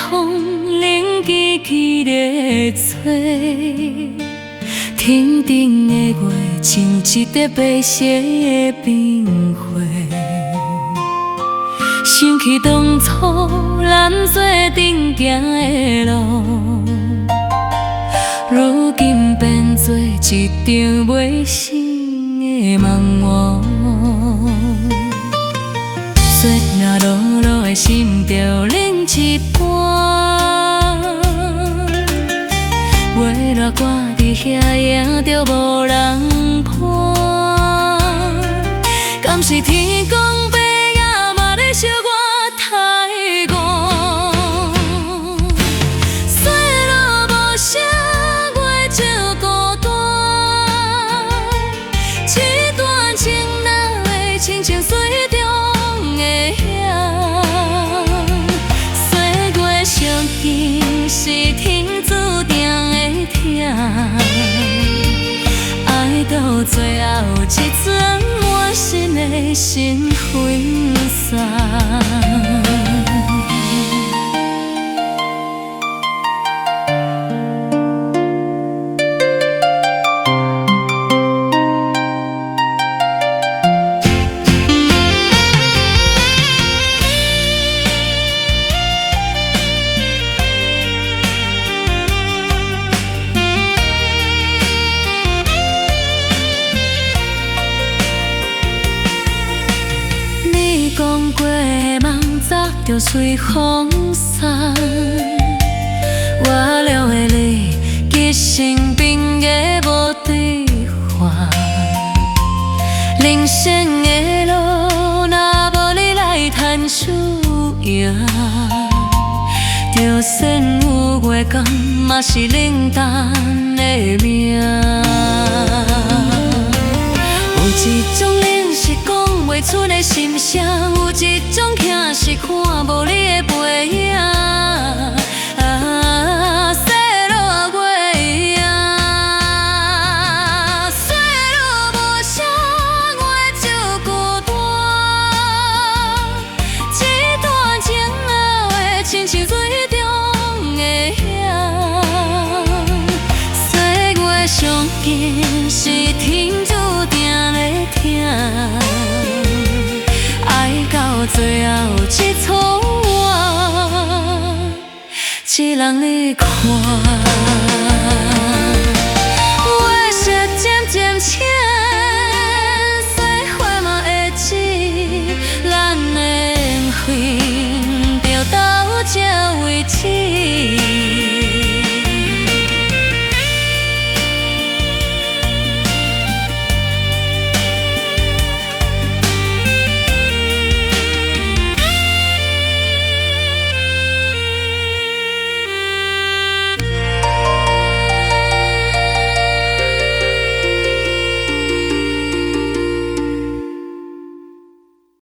风铃记起咧吹，天顶的月像一块白色的冰花。想起当初咱做阵行的路，如今变做一场袂成的梦话。雪若落落的心就冷一半，月落挂伫遐也着无人看，敢是天公伯爷嘛咧笑我太戆？雪落无声，月就孤单，一段情若会亲像水中的水月相见是天注定的疼，爱到最后一阵满心的心分散。讲过的梦早就随风散，我了的你，一生冰的无兑换。人生的路，若无你来牵输赢，就算有月光，嘛是冷淡的命。有一种冷是讲袂出的心声，有一种疼是看无你的背影。雪落月影，雪落无声，月就孤单。一段情会亲像水中的水月相见是天注定的疼。到最后一撮我，一人咧看。月色渐渐浅，雪花嘛会止，咱的缘分就到这为止。